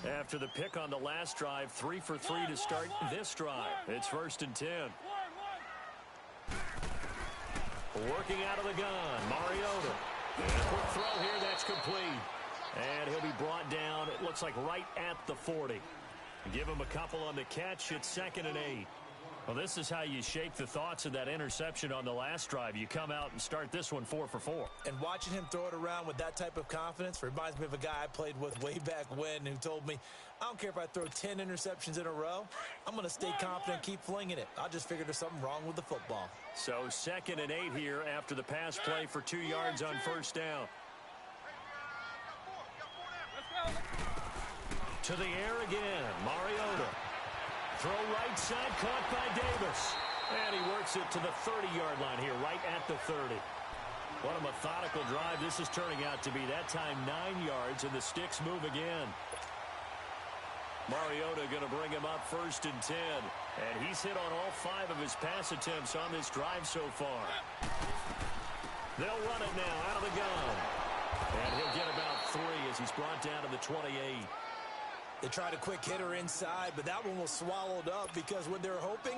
After the pick on the last drive, 3 for 3 to start this drive. It's 1st and 10. Working out of the gun, Mariota. And a quick throw here, that's complete. And he'll be brought down, it looks like right at the 40. Give him a couple on the catch, it's 2nd and 8. Well, this is how you shake the thoughts of that interception on the last drive. You come out and start this one 4 for 4. And watching him throw it around with that type of confidence reminds me of a guy I played with way back when who told me, I don't care if I throw 10 interceptions in a row, I'm going to stay confident and keep flinging it. I just figured there's something wrong with the football. So 2nd and 8 here after the pass play for 2 yards on 1st down. To the air again, Mariota. Throw right side, caught by Davis. And he works it to the 30-yard line here, right at the 30. What a methodical drive this is turning out to be. That time 9 yards, and the sticks move again. Mariota going to bring him up 1st and 10. And he's hit on all 5 of his pass attempts on this drive so far. They'll run it now out of the gun. And he'll get about 3 as he's brought down to the 28. They tried a quick hitter inside, but that one was swallowed up because when they're hoping,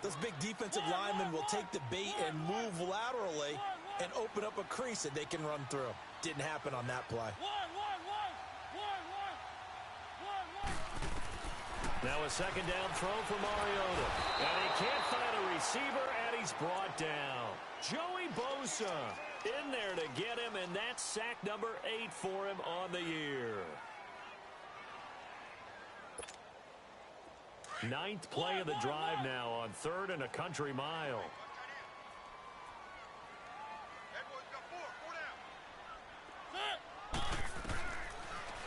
those big defensive linemen will take the bait and move laterally and open up a crease that they can run through. Didn't happen on that play. Now a 2nd down throw for Mariota. And he can't find a receiver, and he's brought down. Joey Bosa in there to get him, and that's sack number 8 for him on the year. 9th play of the drive now on 3rd and a country mile.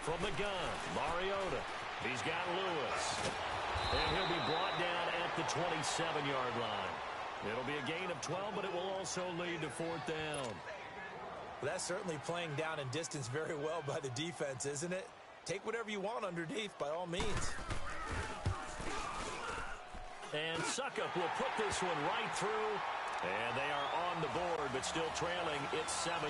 From the gun, Mariota. He's got Lewis. And he'll be brought down at the 27-yard line. It'll be a gain of 12, but it will also lead to 4th down. Well, that's certainly playing down in distance very well by the defense, isn't it? Take whatever you want underneath, by all means. And Suckup will put this one right through. And they are on the board, but still trailing. It's 7-3.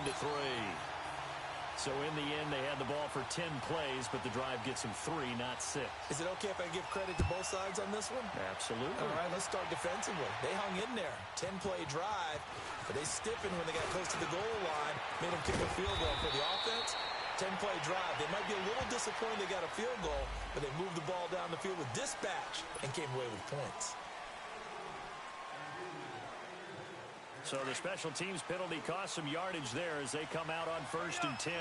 So in the end, they had the ball for 10 plays, but the drive gets them 3, not 6. Is it okay if I give credit to both sides on this one? Absolutely. All right, let's start defensively. They hung in there. 10-play drive, but they stiffened when they got close to the goal line, made them kick a field goal for the offense. 10-play drive. They might be a little disappointed they got a field goal, but they moved the ball down the field with dispatch and came away with points. So the special teams penalty cost some yardage there as they come out on 1st and 10.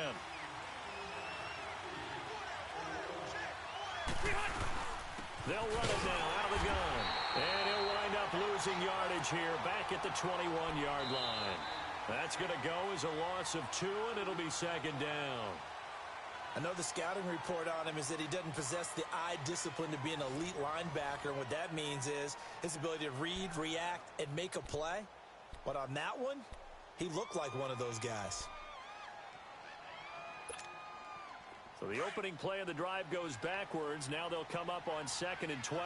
They'll run it now out of the gun. And he'll wind up losing yardage here back at the 21-yard line. That's going to go as a loss of 2, and it'll be 2nd down. I know the scouting report on him is that he doesn't possess the eye discipline to be an elite linebacker. And what that means is his ability to read, react, and make a play. But on that one, he looked like one of those guys. So the opening play of the drive goes backwards. Now they'll come up on 2nd and 12.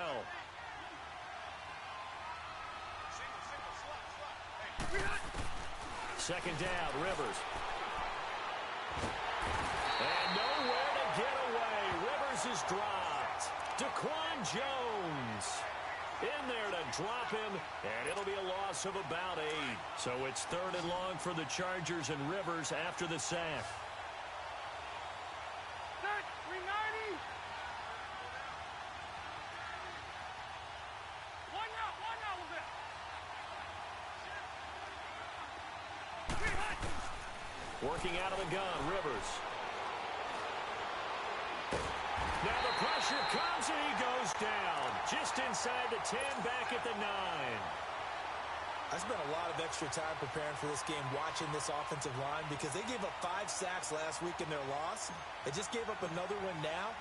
Second down, Rivers. And nowhere to get away. Rivers is dropped. Daquan Jones in there to drop him, and it'll be a loss of about 8. So it's 3rd and long for the Chargers and Rivers after the sack. Working out of the gun, Rivers. Now the pressure comes, and he goes down. Just inside the 10, back at the 9. I spent a lot of extra time preparing for this game, watching this offensive line, because they gave up 5 sacks last week in their loss. They just gave up another one now.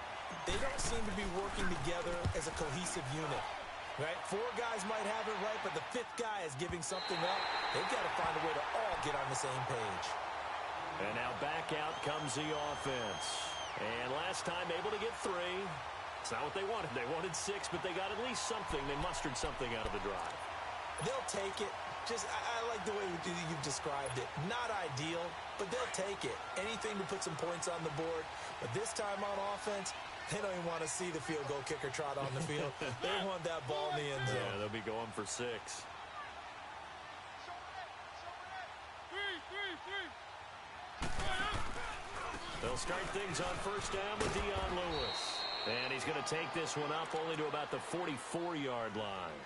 They don't seem to be working together as a cohesive unit. Right? 4 guys might have it right, but the 5th guy is giving something up. They've got to find a way to all get on the same page. And now back out comes the offense. And last time able to get 3. It's not what they wanted. They wanted 6, but they got at least something. They mustered something out of the drive. They'll take it. I like the way you've described it. Not ideal, but they'll take it. Anything to put some points on the board. But this time on offense, They don't even want to see the field goal kicker trot on the field. They want that ball in the end zone. Yeah, they'll be going for 6. They'll start things on first down with Dion Lewis. And he's going to take this one up only to about the 44-yard line.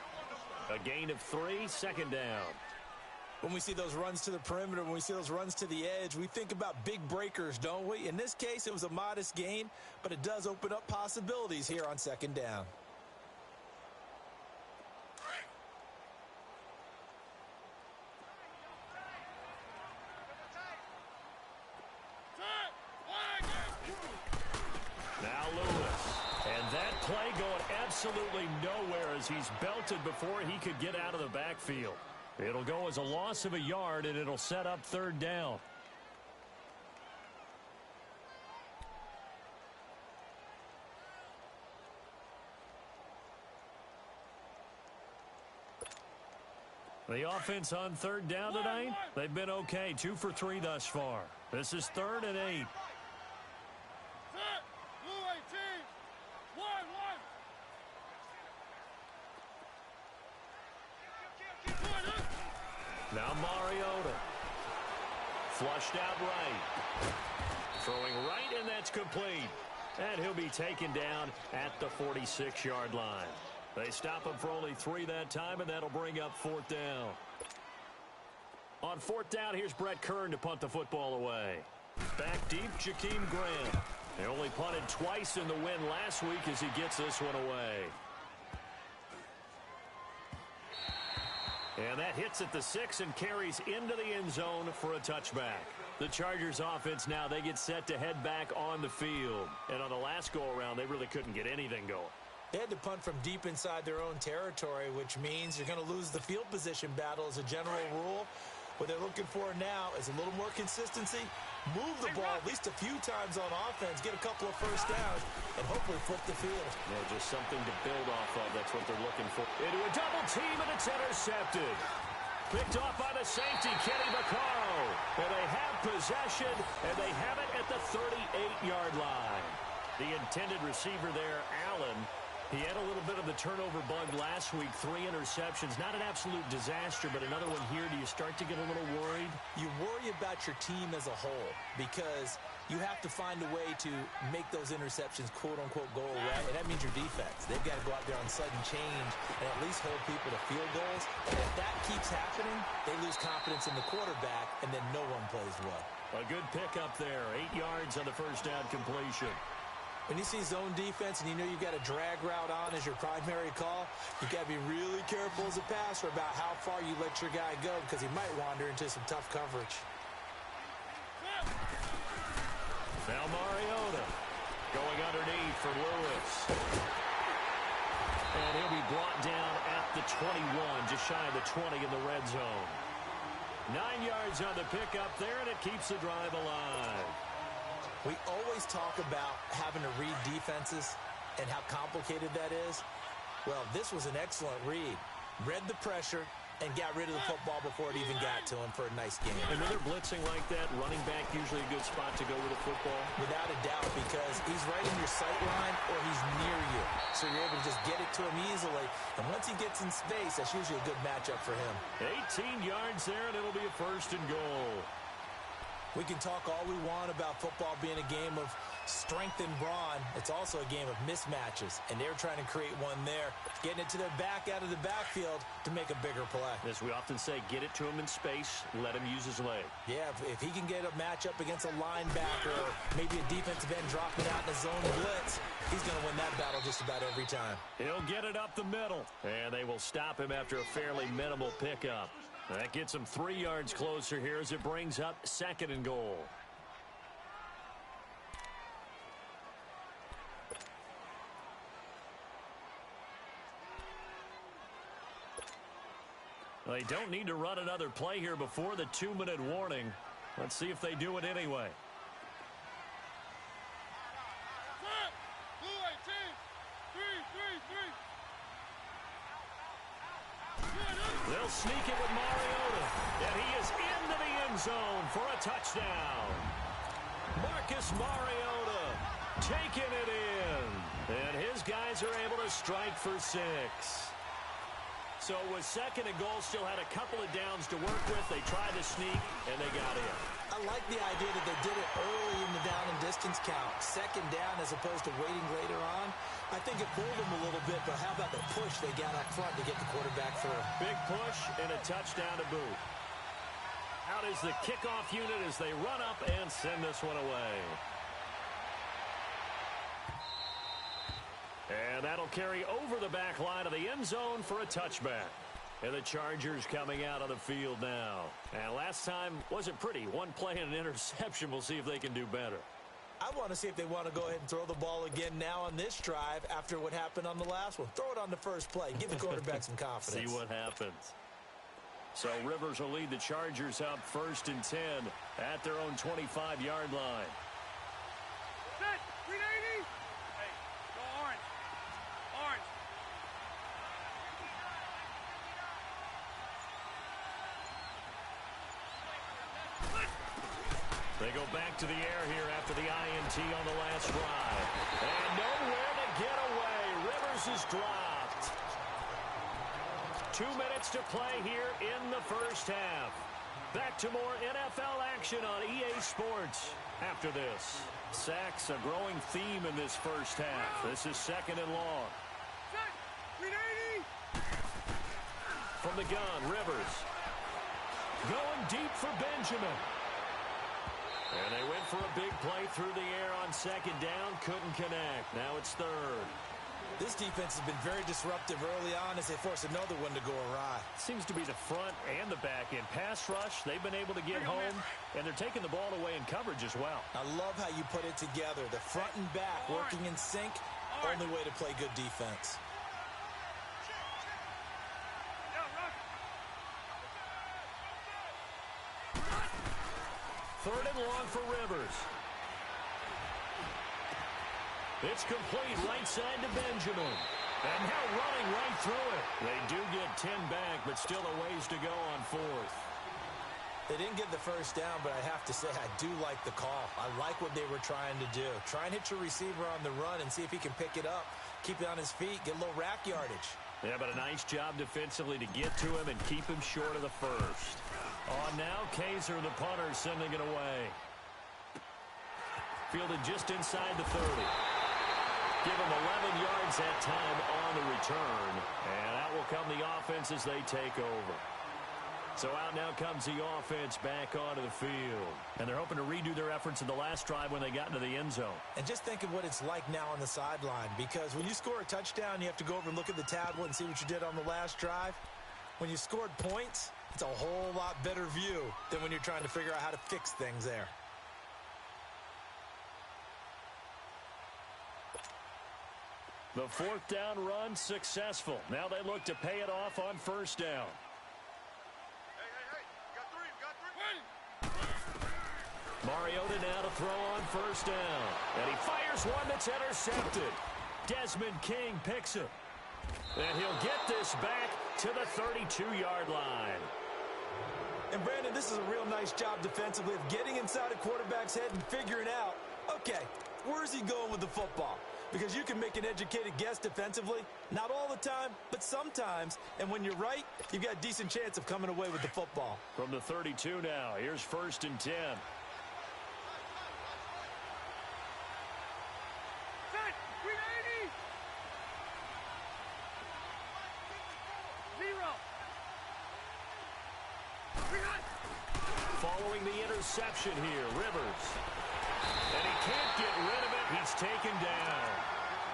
A gain of 3, second down. When we see those runs to the perimeter, when we see those runs to the edge, we think about big breakers, don't we? In this case, it was a modest gain, but it does open up possibilities here on second down. Now Lewis. And that play going absolutely nowhere as he's belted before he could get out of the backfield. It'll go as a loss of a yard, and it'll set up third down. The offense on third down tonight, they've been okay. 2 for 3 thus far. This is 3rd and 8. Now Mariota. Flushed out right. Throwing right, and that's complete. And he'll be taken down at the 46-yard line. They stop him for only 3 that time, and that'll bring up 4th down. On 4th down, here's Brett Kern to punt the football away. Back deep, Jakeem Grant. They only punted twice in the win last week as he gets this one away. And that hits at the 6 and carries into the end zone for a touchback. The Chargers offense now, they get set to head back on the field. And on the last go-around, they really couldn't get anything going. They had to punt from deep inside their own territory, which means you're going to lose the field position battle as a general rule. What they're looking for now is a little more consistency, move the ball at least a few times on offense, get a couple of first downs, and hopefully flip the field. Yeah, just something to build off of. That's what they're looking for. Into a double team, and it's intercepted. Picked off by the safety, Kenny Vaccaro. And they have possession, and they have it at the 38-yard line. The intended receiver there, Allen, he had a little bit of the turnover bug last week, 3 interceptions. Not an absolute disaster, but another one here. Do you start to get a little worried? You worry about your team as a whole because you have to find a way to make those interceptions, quote-unquote, go away, and that means your defense. They've got to go out there on sudden change and at least hold people to field goals. And if that keeps happening, they lose confidence in the quarterback, and then no one plays well. A good pickup there, 8 yards on the first down completion. When you see zone defense and you know you've got a drag route on as your primary call, you've got to be really careful as a passer about how far you let your guy go because he might wander into some tough coverage. Now Mariota going underneath for Lewis. And he'll be brought down at the 21, just shy of the 20 in the red zone. 9 yards on the pickup there, and it keeps the drive alive. We always talk about having to read defenses and how complicated that is. Well, this was an excellent read. Read the pressure and got rid of the football before it even got to him for a nice game. And when they're blitzing like that, running back usually a good spot to go with the football? Without a doubt, because he's right in your sight line or he's near you. So you're able to just get it to him easily. And once he gets in space, that's usually a good matchup for him. 18 yards there, and it'll be a 1st and goal. We can talk all we want about football being a game of strength and brawn. It's also a game of mismatches, and they're trying to create one there, getting it to their back out of the backfield to make a bigger play. As we often say, get it to him in space, let him use his leg. Yeah, if he can get a matchup against a linebacker or maybe a defensive end dropping out in a zone blitz, he's going to win that battle just about every time. He'll get it up the middle, and they will stop him after a fairly minimal pickup. That gets him 3 yards closer here as it brings up 2nd and goal. They don't need to run another play here before the 2-minute warning. Let's see if they do it anyway. They'll sneak it with Mariota, and he is into the end zone for a touchdown. Marcus Mariota taking it in. these guys are able to strike for 6. So with 2nd and goal, still had a couple of downs to work with. They tried to sneak, and they got in. I like the idea that they did it early in the down and distance count. 2nd down as opposed to waiting later on. I think it fooled them a little bit, but how about the push they got up front to get the quarterback through? Big push and a touchdown to boot. Out is the kickoff unit as they run up and send this one away. And that'll carry over the back line of the end zone for a touchback. And the Chargers coming out on the field now. And last time wasn't pretty. One play and an interception. We'll see if they can do better. I want to see if they want to go ahead and throw the ball again now on this drive after what happened on the last one. Throw it on the first play. Give the quarterback some confidence. See what happens. So Rivers will lead the Chargers up 1st and 10 at their own 25-yard line. Set, 380. Hey, go orange. Orange. They go back to the air here after the INT on the last drive. And nowhere to get away. Rivers is dropped. 2 minutes to play here in the first half. Back to more NFL action on EA Sports after this. Sacks a growing theme in this first half. This is 2nd and long. Set, 380. From the gun, Rivers. Going deep for Benjamin. And they went for a big play through the air on 2nd down. Couldn't connect. Now it's 3rd. This defense has been very disruptive early on as they force another one to go awry. Seems to be the front and the back end. Pass rush, they've been able to get home, and they're taking the ball away in coverage as well. I love how you put it together. The front and back working in sync. Only way to play good defense. 3rd and long for Rivers. It's complete right side to Benjamin. And now running right through it. They do get 10 back, but still a ways to go on 4th. They didn't get the first down, but I have to say I do like the call. I like what they were trying to do. Try and hit your receiver on the run and see if he can pick it up. Keep it on his feet, get a little rack yardage. Yeah, but a nice job defensively to get to him and keep him short of the first. On now, Kaiser, the punter, sending it away. Fielded just inside the 30. Give him 11 yards that time on the return. And out will come the offense as they take over. So out now comes the offense back onto the field. And they're hoping to redo their efforts in the last drive when they got into the end zone. And just think of what it's like now on the sideline. Because when you score a touchdown, you have to go over and look at the tablet and see what you did on the last drive. When you scored points, it's a whole lot better view than when you're trying to figure out how to fix things there. The 4th down run successful. Now they look to pay it off on 1st down. Hey, got 3. Mariota now to throw on 1st down. And he fires one that's intercepted. Desmond King picks it. And he'll get this back to the 32-yard line. And Brandon, this is a real nice job defensively of getting inside a quarterback's head and figuring out, okay, where's he going with the football? Because you can make an educated guess defensively. Not all the time, but sometimes. And when you're right, you've got a decent chance of coming away with the football. From the 32 now, here's 1st and 10. Set, 380. 0. Following the interception here, Rivers. And he can't get rid of it. He's taken down.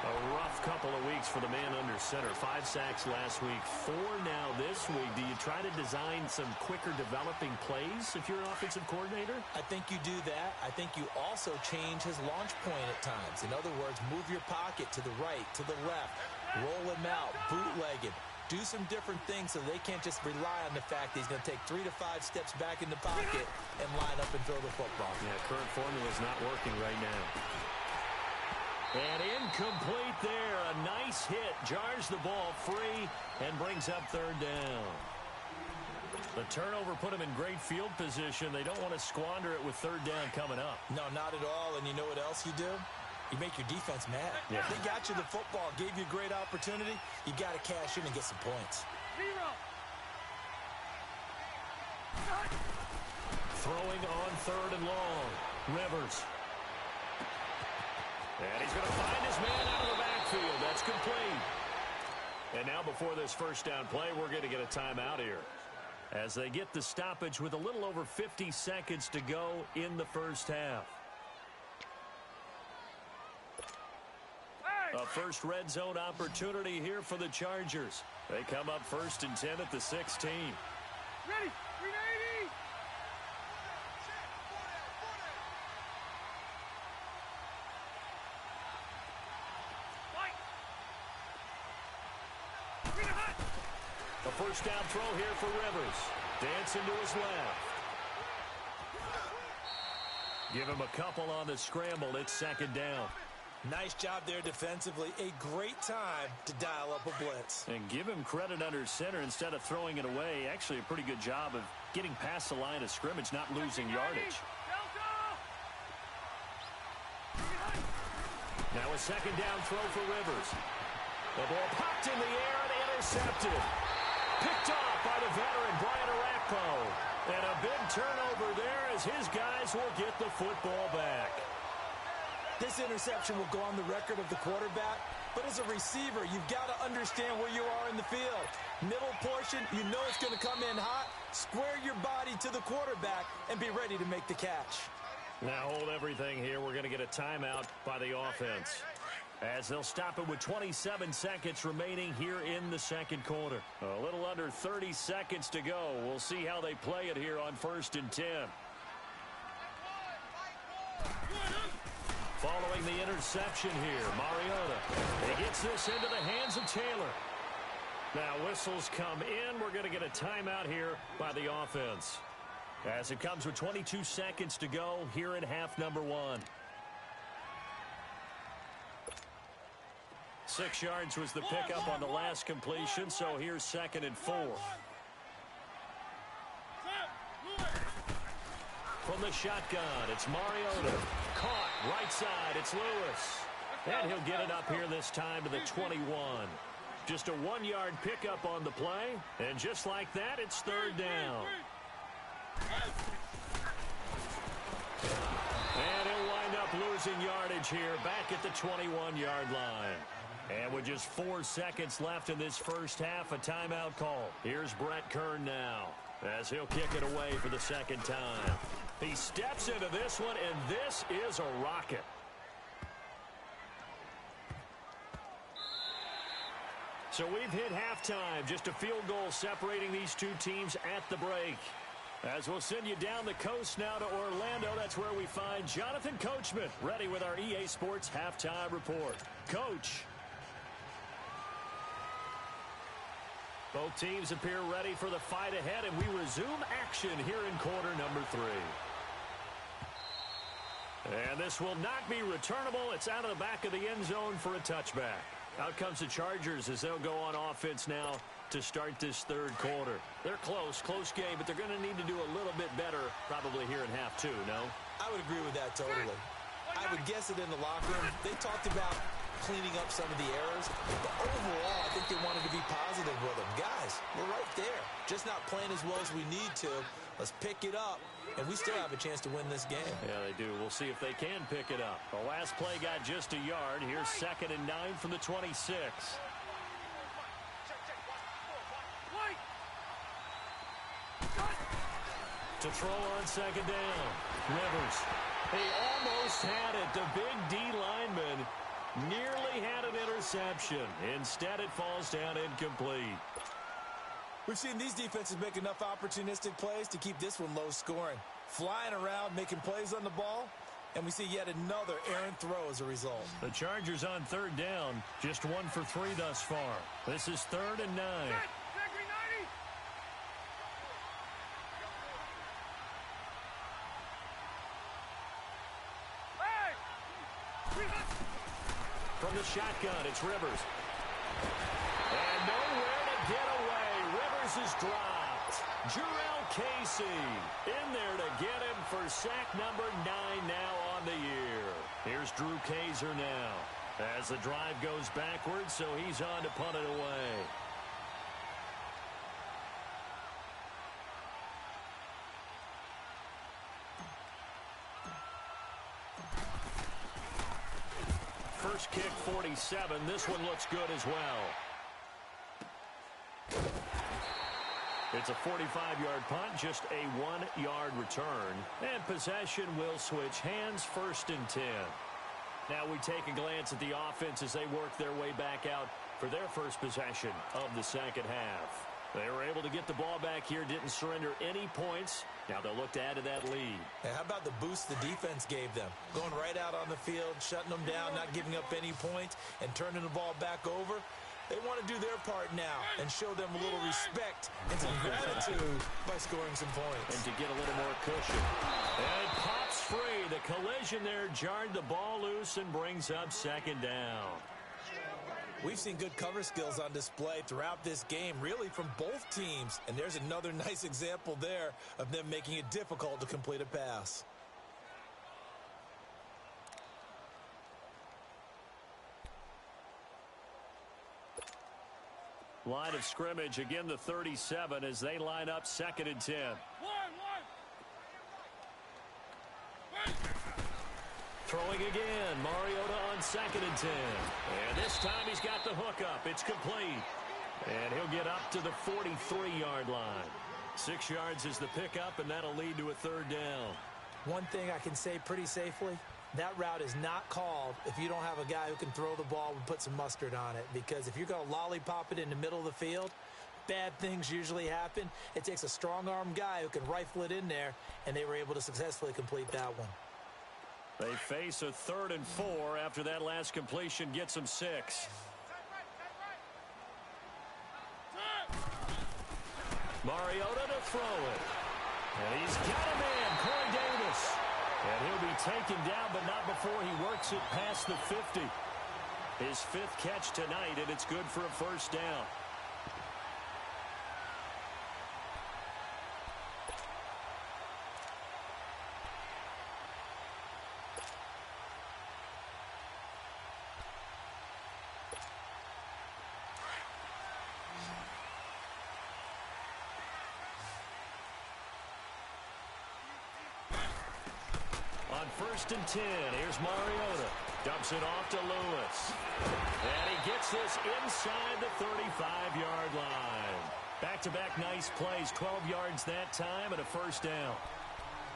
A rough couple of weeks for the man under center. 5 sacks last week, 4 now this week. Do you try to design some quicker developing plays if you're an offensive coordinator? I think you do that. I think you also change his launch point at times. In other words, move your pocket to the right, to the left, roll him out, bootleg him. Do some different things so they can't just rely on the fact that he's going to take 3 to 5 steps back in the pocket and line up and throw the football. Yeah, current formula is not working right now. And incomplete there. A nice hit. Jars the ball free and brings up 3rd down. The turnover put him in great field position. They don't want to squander it with 3rd down coming up. No, not at all. And you know what else you do? You make your defense mad. Yeah. They got you the football, gave you a great opportunity. You got to cash in and get some points. Throwing on 3rd and long. Rivers. And he's going to find his man out of the backfield. That's complete. And now before this first down play, we're going to get a timeout here, as they get the stoppage with a little over 50 seconds to go in the first half. A first red zone opportunity here for the Chargers. They come up 1st and 10 at the 16. Ready. 380. A first down throw here for Rivers. Dancing to his left. Give him a couple on the scramble. It's 2nd down. Nice job there defensively. A great time to dial up a blitz. And give him credit under center instead of throwing it away. Actually a pretty good job of getting past the line of scrimmage, not losing yardage. Now a 2nd down throw for Rivers. The ball popped in the air and intercepted. Picked off by the veteran Brian Arakpo. And a big turnover there as his guys will get the football back. This interception will go on the record of the quarterback, but as a receiver, you've got to understand where you are in the field. Middle portion, you know it's going to come in hot. Square your body to the quarterback and be ready to make the catch. Now hold everything here. We're going to get a timeout by the offense, as they'll stop it with 27 seconds remaining here in the 2nd quarter. A little under 30 seconds to go. We'll see how they play it here on 1st and 10. Following the interception here, Mariota. He gets this into the hands of Taylor. Now whistles come in. We're going to get a timeout here by the offense, as it comes with 22 seconds to go here in half number 1. 6 yards was the pickup on the last completion, so here's 2nd and 4. From the shotgun, it's Mariota. Caught, right side, it's Lewis. And he'll get it up here this time to the 21. Just a 1-yard pickup on the play, and just like that, it's 3rd down. And he'll wind up losing yardage here back at the 21-yard line. And with just 4 seconds left in this first half, a timeout call. Here's Brett Kern now, as he'll kick it away for the 2nd time. He steps into this one, and this is a rocket. So we've hit halftime. Just a field goal separating these two teams at the break. As we'll send you down the coast now to Orlando, that's where we find Jonathan Coachman, ready with our EA Sports Halftime Report. Coach. Both teams appear ready for the fight ahead, and we resume action here in quarter number 3. And this will not be returnable. It's out of the back of the end zone for a touchback. Out comes the Chargers as they'll go on offense now to start this 3rd quarter. They're close game, but they're going to need to do a little bit better probably here in half 2, no? I would agree with that totally. I would guess it in the locker room. They talked about cleaning up some of the errors, but overall, I think they wanted to be positive with them. Guys, we're right there. Just not playing as well as we need to. Let's pick it up, and we still have a chance to win this game. Yeah, they do. We'll see if they can pick it up. The last play got just a yard. Here's 2nd and 9 from the 26. To throw on 2nd down. Rivers. He almost had it. The big D lineman nearly had an interception. Instead, it falls down incomplete. We've seen these defenses make enough opportunistic plays to keep this one low scoring. Flying around, making plays on the ball, and we see yet another errant throw as a result. The Chargers on 3rd down, just 1 for 3 thus far. This is 3rd and 9. From the shotgun, it's Rivers. And nowhere to get away. Rivers is dropped. Jarrell Casey in there to get him for sack number 9 now on the year. Here's Drew Kaiser now as the drive goes backwards, so he's on to punt it away. First kick, 47. This one looks good as well. It's a 45-yard punt, just a 1-yard return. And possession will switch hands, 1st and 10. Now we take a glance at the offense as they work their way back out for their first possession of the second half. They were able to get the ball back here, didn't surrender any points. Now they'll look to add to that lead. And how about the boost the defense gave them? Going right out on the field, shutting them down, not giving up any points, and turning the ball back over. They want to do their part now and show them a little respect and some gratitude by scoring some points. And to get a little more cushion. And it pops free. The collision there jarred the ball loose and brings up 2nd down. We've seen good cover skills on display throughout this game, really from both teams. And there's another nice example there of them making it difficult to complete a pass. Line of scrimmage, again the 37 as they line up 2nd and 10. Throwing again, Mariota on 2nd and 10. And this time he's got the hook up. It's complete. And he'll get up to the 43-yard line. 6 yards is the pickup, and that'll lead to a 3rd down. One thing I can say pretty safely, that route is not called if you don't have a guy who can throw the ball and put some mustard on it. Because if you're going to lollipop it in the middle of the field, bad things usually happen. It takes a strong-arm guy who can rifle it in there, and they were able to successfully complete that one. They face a 3rd and 4 after that last completion gets them 6. Mariota to throw it. And he's got a man, Corey Davis. And he'll be taken down, but not before he works it past the 50. His 5th catch tonight, and it's good for a 1st down. On 1st and 10, here's Mariota. Dumps it off to Lewis. And he gets this inside the 35-yard line. Back-to-back nice plays, 12 yards that time and a 1st down.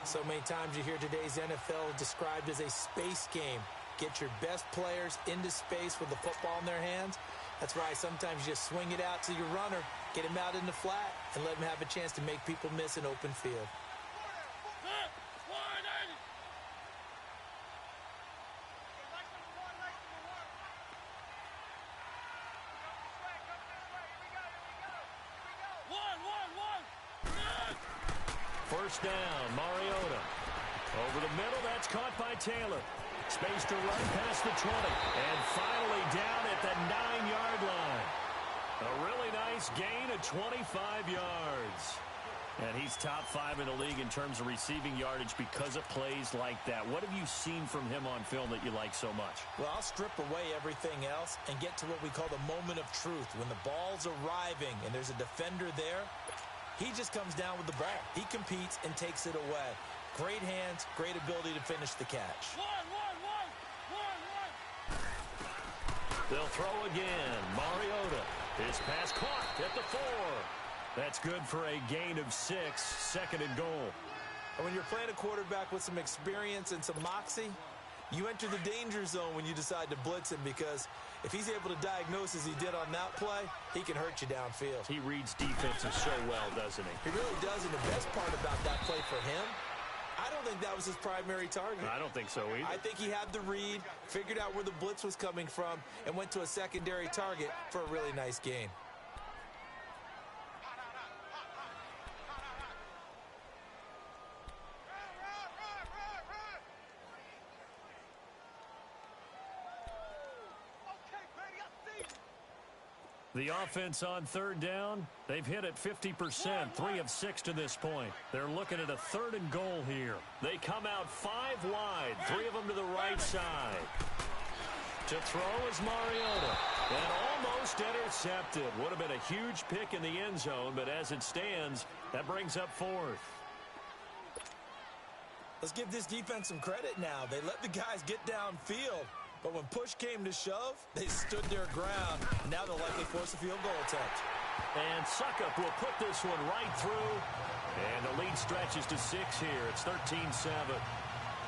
So many times you hear today's NFL described as a space game. Get your best players into space with the football in their hands. That's why sometimes you just swing it out to your runner, get him out in the flat, and let him have a chance to make people miss an open field. First down, Mariota. Over the middle, that's caught by Taylor. Space to run past the 20. And finally down at the 9-yard line. A really nice gain of 25 yards. And he's top 5 in the league in terms of receiving yardage because of plays like that. What have you seen from him on film that you like so much? Well, I'll strip away everything else and get to what we call the moment of truth. When the ball's arriving and there's a defender there, he just comes down with the ball. He competes and takes it away. Great hands, great ability to finish the catch. They'll throw again. Mariota. His pass caught at the 4. That's good for a gain of 6, 2nd and goal. And when you're playing a quarterback with some experience and some moxie, you enter the danger zone when you decide to blitz him, because if he's able to diagnose as he did on that play, he can hurt you downfield. He reads defenses so well, doesn't he? He really does, and the best part about that play for him, I don't think that was his primary target. I don't think so either. I think he had the read, figured out where the blitz was coming from, and went to a secondary target for a really nice gain. The offense on third down, they've hit it 50%, 3 of 6 to this point. They're looking at a 3rd and goal here. They come out 5 wide, 3 of them to the right side. To throw is Mariota, and almost intercepted. Would have been a huge pick in the end zone, but as it stands, that brings up 4th. Let's give this defense some credit now. They let the guys get downfield, but when push came to shove, they stood their ground. Now they'll likely force a field goal attempt. And Suckup will put this one right through, and the lead stretches to 6 here. It's 13-7.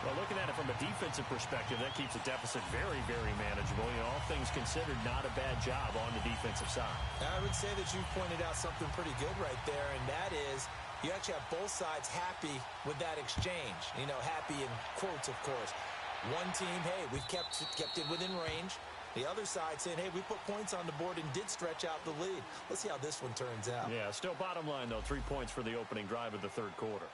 Well, looking at it from a defensive perspective, that keeps the deficit very, very manageable. You know, all things considered, not a bad job on the defensive side. I would say that you've pointed out something pretty good right there, and that is you actually have both sides happy with that exchange. You know, happy in quotes, of course. One team, hey, we've kept it within range. The other side saying, hey, we put points on the board and did stretch out the lead. Let's see how this one turns out. Yeah, still bottom line, though, 3 points for the opening drive of the 3rd quarter.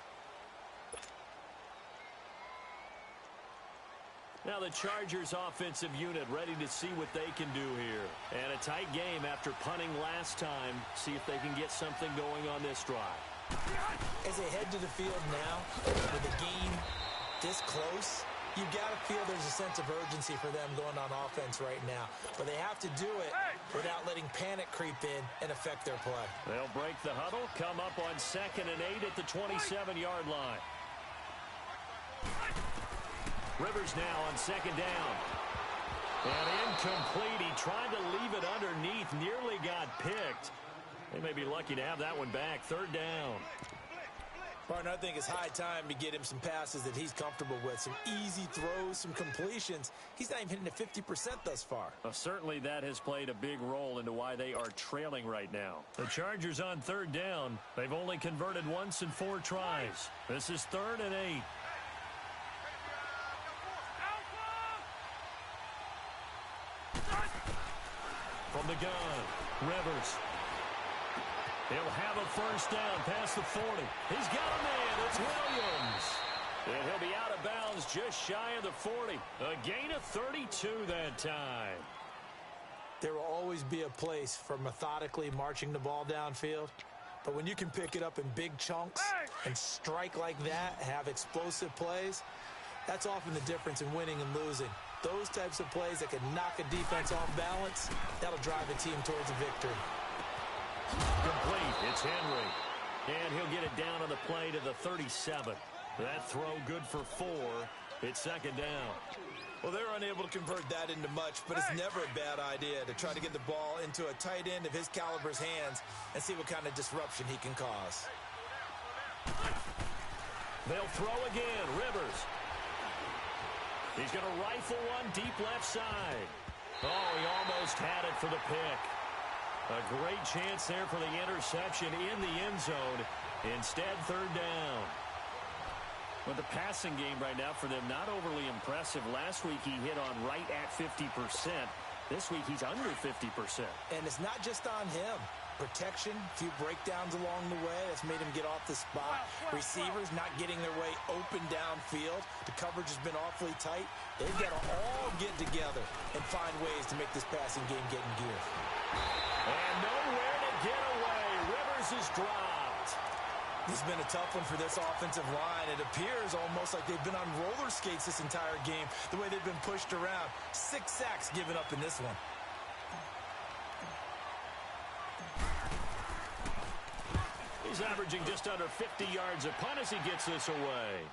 Now the Chargers offensive unit ready to see what they can do here. And a tight game after punting last time. See if they can get something going on this drive. As they head to the field now, with the game this close, you've got to feel there's a sense of urgency for them going on offense right now. But they have to do it without letting panic creep in and affect their play. They'll break the huddle, come up on 2nd and 8 at the 27-yard line. Rivers now on 2nd down. And incomplete. He tried to leave it underneath, nearly got picked. They may be lucky to have that one back. 3rd down. Partner, I think it's high time to get him some passes that he's comfortable with. Some easy throws, some completions. He's not even hitting the 50% thus far. Well, certainly that has played a big role into why they are trailing right now. The Chargers on 3rd down. They've only converted once in 4 tries. This is 3rd and 8. From the gun, Rivers. He'll have a 1st down past the 40. He's got a man. It's Williams. And he'll be out of bounds just shy of the 40. A gain of 32 that time. There will always be a place for methodically marching the ball downfield. But when you can pick it up in big chunks and strike like that, have explosive plays, that's often the difference in winning and losing. Those types of plays that can knock a defense off balance, that'll drive a team towards a victory. Complete. It's Henry. And he'll get it down on the play to the 37. That throw good for 4. It's 2nd down. Well, they're unable to convert that into much, but it's never a bad idea to try to get the ball into a tight end of his caliber's hands and see what kind of disruption he can cause. They'll throw again. Rivers. He's going to rifle one deep left side. Oh, he almost had it for the pick. A great chance there for the interception in the end zone. Instead, 3rd down. Well, the passing game right now for them, not overly impressive. Last week he hit on right at 50%. This week he's under 50%. And it's not just on him. Protection, a few breakdowns along the way. That's made him get off the spot. Receivers not getting their way open downfield. The coverage has been awfully tight. They've got to all get together and find ways to make this passing game get in gear. And nowhere to get away. Rivers is dropped. This has been a tough one for this offensive line. It appears almost like they've been on roller skates this entire game, the way they've been pushed around. 6 sacks given up in this one. He's averaging just under 50 yards a punt as he gets this away.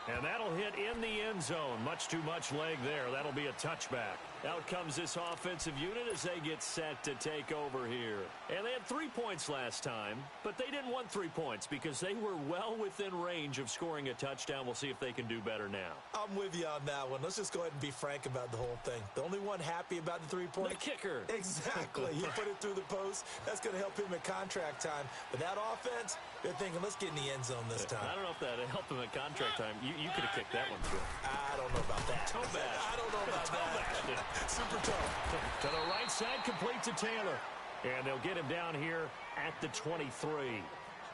And that'll hit in the end zone. Much too much leg there. That'll be a touchback. Out comes this offensive unit as they get set to take over here. And they had 3 points last time, but they didn't want 3 points because they were well within range of scoring a touchdown. We'll see if they can do better now. I'm with you on that one. Let's just go ahead and be frank about the whole thing. The only one happy about the 3 points? The kicker. Exactly. He put it through the post. That's going to help him at contract time. But that offense, they're thinking, let's get in the end zone this time. I don't know if that helped him at contract time. You could have kicked that one through. I don't know about that. Toe bash. I don't know about that. Super tough. To the right side, complete to Taylor. And they'll get him down here at the 23.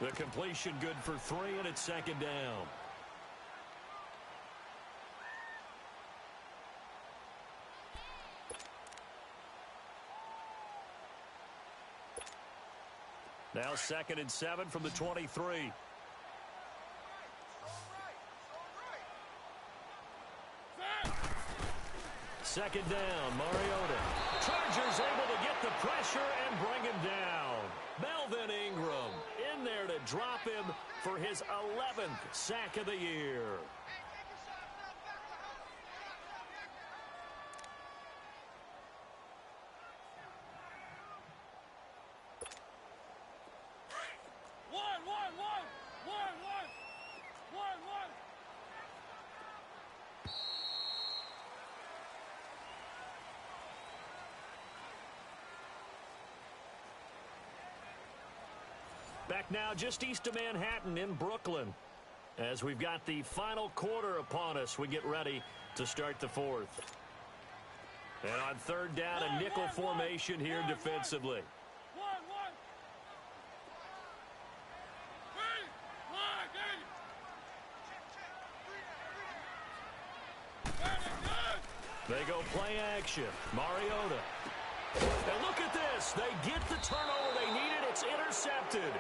The completion good for 3, and it's 2nd down. Now 2nd and 7 from the 23. Second down, Mariota. Chargers able to get the pressure and bring him down. Melvin Ingram in there to drop him for his 11th sack of the year. Back now just east of Manhattan in Brooklyn. As we've got the final quarter upon us, we get ready to start the fourth. And on third down, a nickel formation here defensively. They go play action. Mariota. And look at this. They get the turnover they needed. It's intercepted.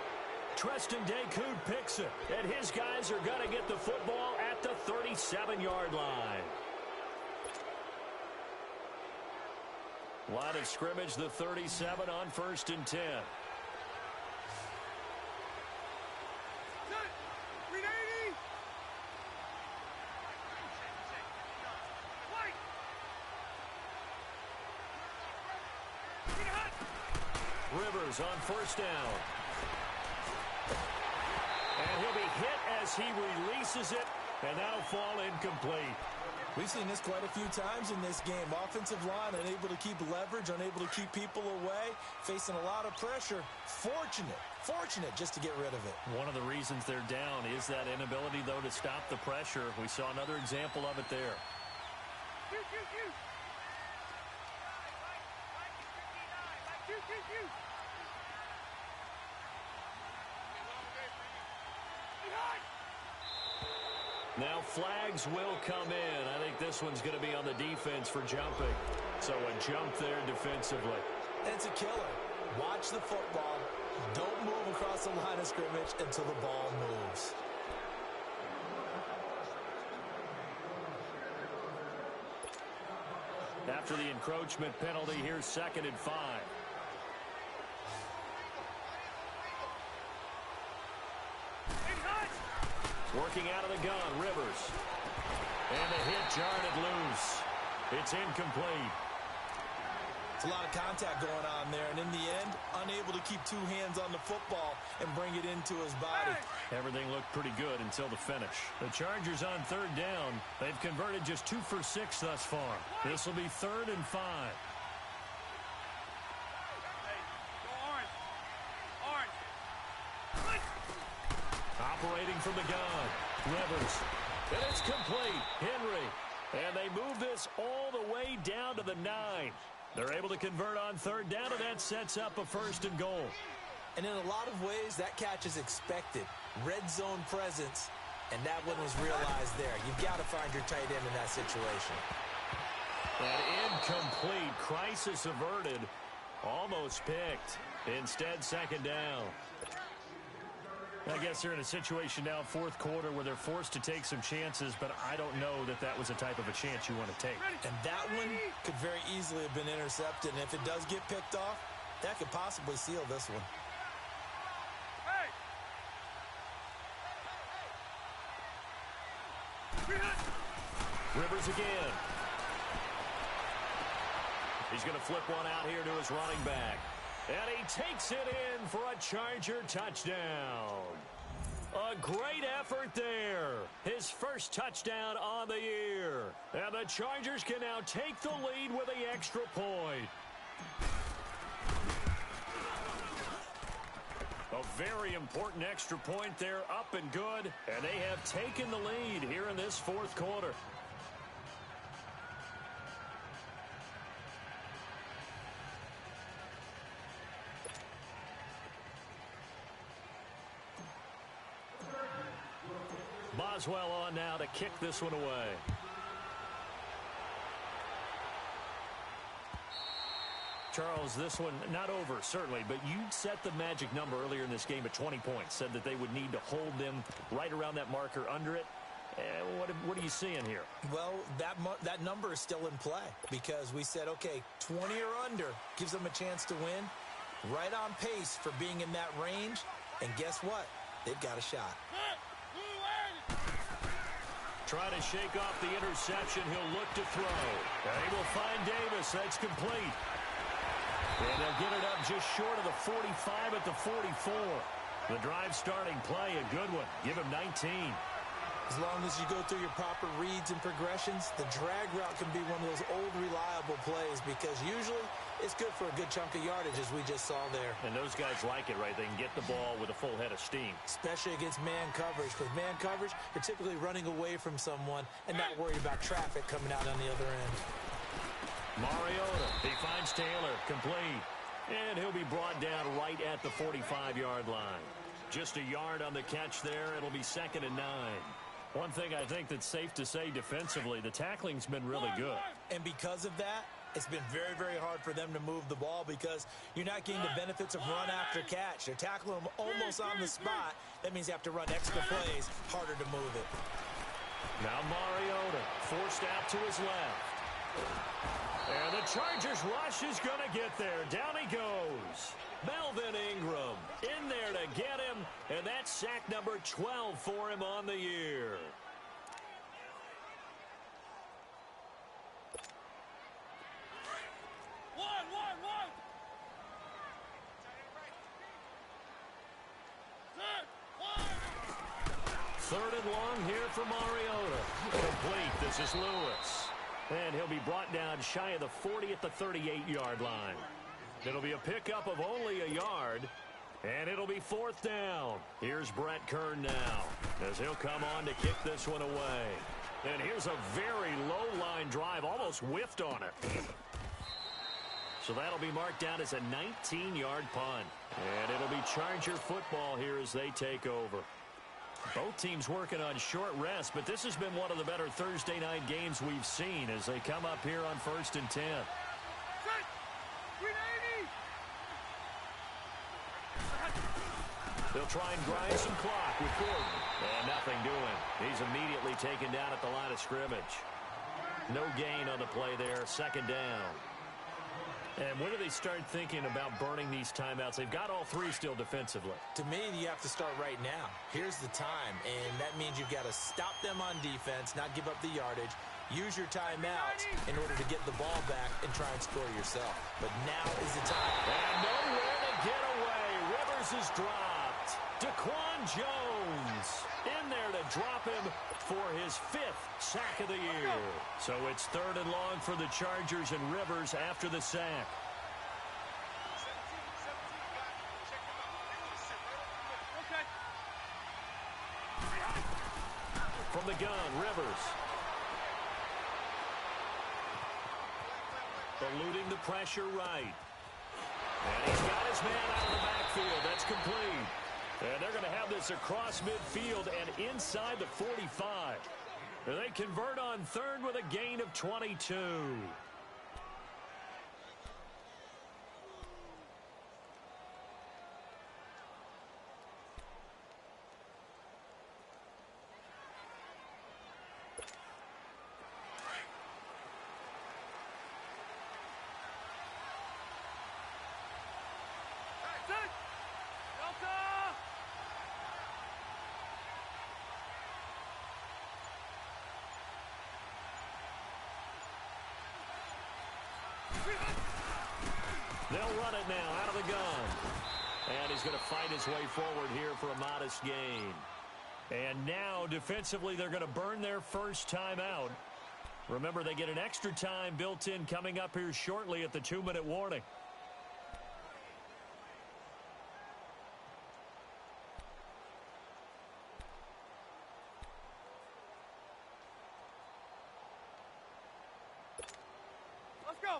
Treston Decoud picks it. And his guys are going to get the football at the 37-yard line. Line of scrimmage, the 37 on 1st and 10. Rivers on 1st down. And he'll be hit as he releases it, and that'll fall incomplete. We've seen this quite a few times in this game. Offensive line unable to keep leverage, unable to keep people away, facing a lot of pressure. Fortunate just to get rid of it. One of the reasons they're down is that inability, though, to stop the pressure. We saw another example of it there. Now flags will come in. I think this one's going to be on the defense for jumping. So a jump there defensively. It's a killer. Watch the football. Don't move across the line of scrimmage until the ball moves. After the encroachment penalty, here's 2nd and 5. Working out of the gun, Rivers. And the hit jarred it loose. It's incomplete. It's a lot of contact going on there, and in the end, unable to keep two hands on the football and bring it into his body. Everything looked pretty good until the finish. The Chargers on 3rd down. They've converted just 2 for 6 thus far. This will be 3rd and 5. Operating from the gun. Rivers. And it's complete. Henry. And they move this all the way down to the 9. They're able to convert on 3rd down, and that sets up a 1st and goal. And in a lot of ways, that catch is expected. Red zone presence, and that one was realized there. You've got to find your tight end in that situation. And incomplete. Crisis averted. Almost picked. Instead, 2nd down. I guess they're in a situation now, 4th quarter, where they're forced to take some chances, but I don't know that that was the type of a chance you want to take. And that one could very easily have been intercepted, and if it does get picked off, that could possibly seal this one. Rivers again. He's going to flip one out here to his running back. And he takes it in for a Charger touchdown. A great effort there. His first touchdown on the year. And the Chargers can now take the lead with the extra point. A very important extra point there, up and good. And they have taken the lead here in this 4th quarter. Boswell on now to kick this one away. Charles, this one not over, certainly, but you set the magic number earlier in this game at 20 points, said that they would need to hold them right around that marker under it. What are you seeing here? Well, that number is still in play because we said, okay, 20 or under gives them a chance to win. Right on pace for being in that range. And guess what? They've got a shot. Try to shake off the interception. He'll look to throw. And he will find Davis. That's complete. And they'll get it up just short of the 45 at the 44. The drive starting play, a good one. Give him 19. As long as you go through your proper reads and progressions, the drag route can be one of those old reliable plays because usually it's good for a good chunk of yardage, as we just saw there. And those guys like it, right? They can get the ball with a full head of steam. Especially against man coverage. With man coverage, you're typically running away from someone and not worried about traffic coming out on the other end. Mariota, he finds Taylor, complete. And he'll be brought down right at the 45-yard line. Just a yard on the catch there. It'll be 2nd and 9. One thing I think that's safe to say defensively, the tackling's been really good. And because of that, it's been very, very hard for them to move the ball because you're not getting the benefits of run after catch. They're tackling them almost on the spot. That means you have to run extra plays, harder to move it. Now Mariota forced out to his left. And the Chargers rush is going to get there. Down he goes. Melvin Ingram in there to get him, and that's sack number 12 for him on the year. One. 3rd and long here for Mariota. Complete. This is Lewis. And he'll be brought down shy of the 40 at the 38-yard line. It'll be a pickup of only a yard, and it'll be 4th down. Here's Brett Kern now as he'll come on to kick this one away. And here's a very low-line drive, almost whiffed on it. So that'll be marked down as a 19-yard punt. And it'll be Charger football here as they take over. Both teams working on short rest, but this has been one of the better Thursday night games we've seen as they come up here on 1st and 10. They'll try and grind some clock with Gordon. And nothing doing. He's immediately taken down at the line of scrimmage. No gain on the play there. 2nd down. And when do they start thinking about burning these timeouts? They've got all 3 still defensively. To me, you have to start right now. Here's the time, and that means you've got to stop them on defense, not give up the yardage, use your timeouts in order to get the ball back and try and score yourself. But now is the time. And nowhere to get away. Rivers is dropped. Daquan Jones in there to drop him for his 5th sack of the year. So it's 3rd and long for the Chargers and Rivers after the sack. From the gun, Rivers. Eluding the pressure right. And he's got his man out of the backfield. That's complete. And they're going to have this across midfield and inside the 45. And they convert on 3rd with a gain of 22. They'll run it now out of the gun. And he's going to fight his way forward here for a modest gain. And now, defensively, they're going to burn their first timeout. Remember, they get an extra time built in coming up here shortly at the 2-minute warning. Let's go.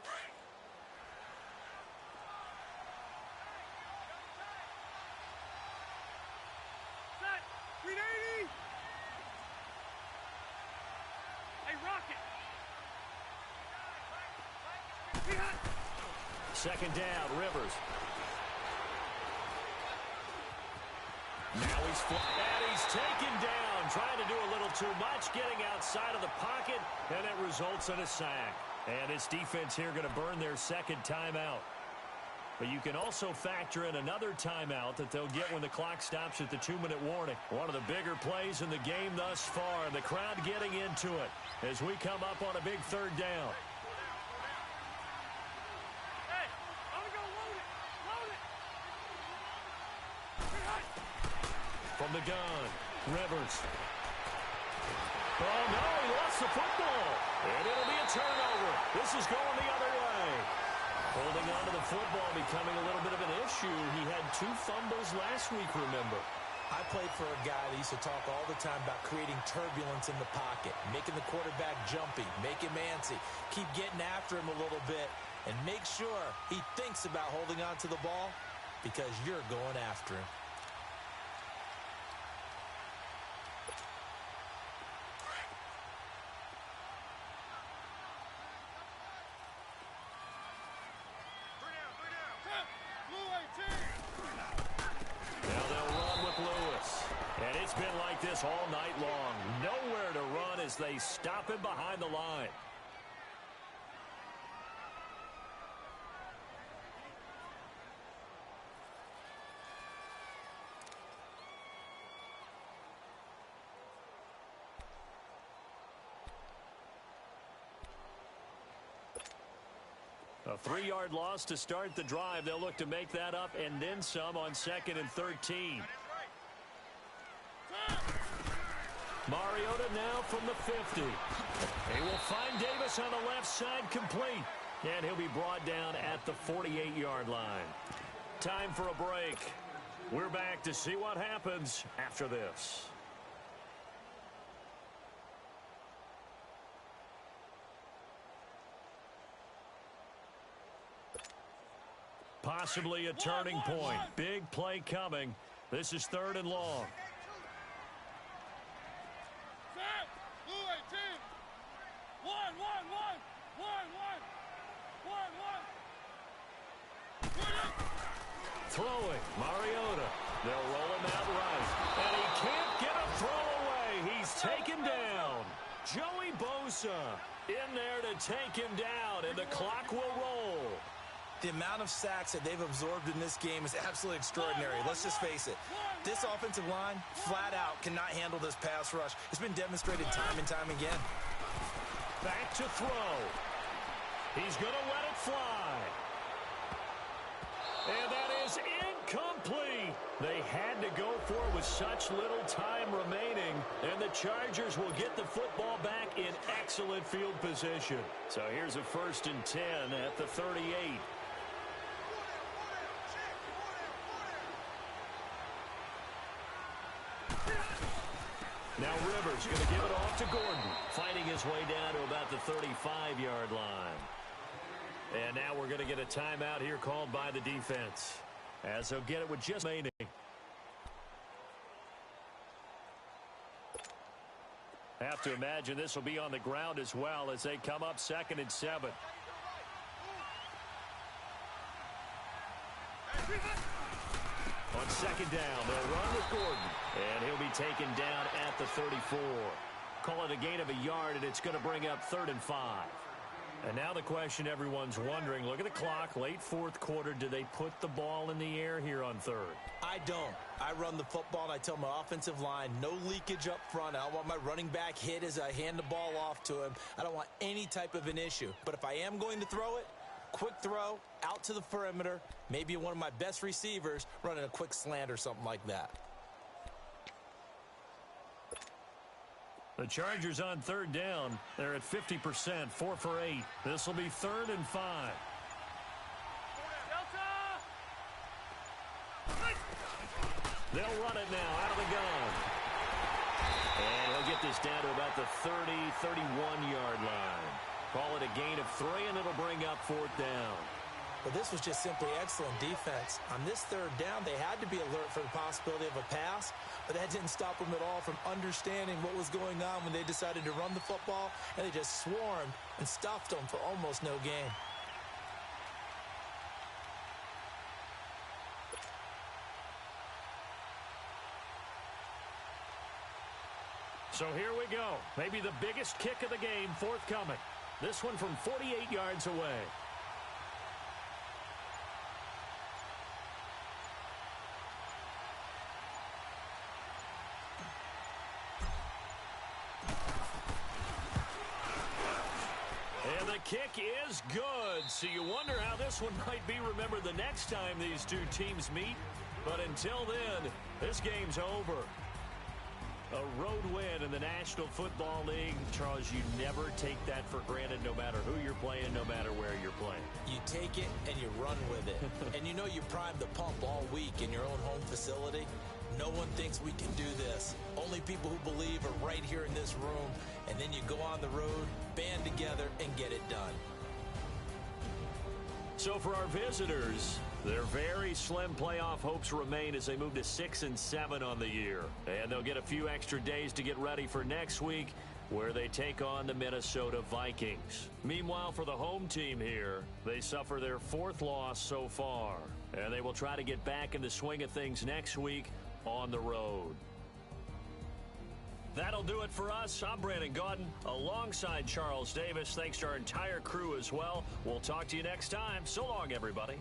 Set. 380. Hey, Rocket. Be hot. Second down, Rivers. Now he's taken down, trying to do a little too much, getting outside of the pocket, and it results in a sack. And this defense here going to burn their second timeout. But you can also factor in another timeout that they'll get when the clock stops at the 2-minute warning. One of the bigger plays in the game thus far. The crowd getting into it as we come up on a big third down. Hey, I'm going to go load it. Load it. From the gun, Rivers. Oh, no, he lost the football. And it'll be a turnover. This is going the other way. Holding on to the football becoming a little bit of an issue. He had 2 fumbles last week, remember. I played for a guy that used to talk all the time about creating turbulence in the pocket, making the quarterback jumpy, make him antsy, keep getting after him a little bit, and make sure he thinks about holding on to the ball because you're going after him. Been like this all night long. Nowhere to run as they stop him behind the line. A 3-yard loss to start the drive. They'll look to make that up and then some on 2nd and 13. Mariota now from the 50. He will find Davis on the left side complete. And he'll be brought down at the 48-yard line. Time for a break. We're back to see what happens after this. Possibly a turning point. Big play coming. This is 3rd and long. Throwing, Mariota. They'll roll him out right. And he can't get a throw away. He's taken down. Joey Bosa in there to take him down, and the clock will roll. The amount of sacks that they've absorbed in this game is absolutely extraordinary. Let's just face it. This offensive line, flat out, cannot handle this pass rush. It's been demonstrated time and time again. Back to throw. He's going to let it fly. And that is incomplete. They had to go for it with such little time remaining, and the Chargers will get the football back in excellent field position. So here's a 1st and 10 at the 38. Now Rivers going to give it off to Gordon, fighting his way down to about the 35-yard line. And now we're going to get a timeout here called by the defense, as they'll get it with just remaining. Have to imagine this will be on the ground as well as they come up 2nd and 7. On 2nd down, they'll run with Gordon, and he'll be taken down at the 34. Call it a gain of a yard, and it's going to bring up 3rd and 5. And now the question everyone's wondering, look at the clock, late 4th quarter. Do they put the ball in the air here on 3rd? I don't. I run the football, and I tell my offensive line, no leakage up front. I don't want my running back hit as I hand the ball off to him. I don't want any type of an issue. But if I am going to throw it, quick throw, out to the perimeter, maybe one of my best receivers running a quick slant or something like that. The Chargers on 3rd down. They're at 50%, 4 for 8. This will be 3rd and 5. They'll run it now out of the gun. And he'll get this down to about the 30, 31-yard line. Call it a gain of 3, and it'll bring up 4th down. But this was just simply excellent defense. On this 3rd down, they had to be alert for the possibility of a pass, but that didn't stop them at all from understanding what was going on when they decided to run the football, and they just swarmed and stuffed them for almost no gain. So here we go. Maybe the biggest kick of the game forthcoming. This one from 48 yards away. And the kick is good. So you wonder how this one might be remembered the next time these two teams meet. But until then, this game's over. A road win in the National Football League. Charles, you never take that for granted no matter who you're playing, no matter where you're playing. You take it and you run with it. And you know you primed the pump all week in your own home facility. No one thinks we can do this. Only people who believe are right here in this room. And then you go on the road, band together, and get it done. So for our visitors, their very slim playoff hopes remain as they move to 6-7 on the year. And they'll get a few extra days to get ready for next week, where they take on the Minnesota Vikings. Meanwhile, for the home team here, they suffer their 4th loss so far. And they will try to get back in the swing of things next week on the road. That'll do it for us. I'm Brandon Gaudin alongside Charles Davis. Thanks to our entire crew as well. We'll talk to you next time. So long, everybody.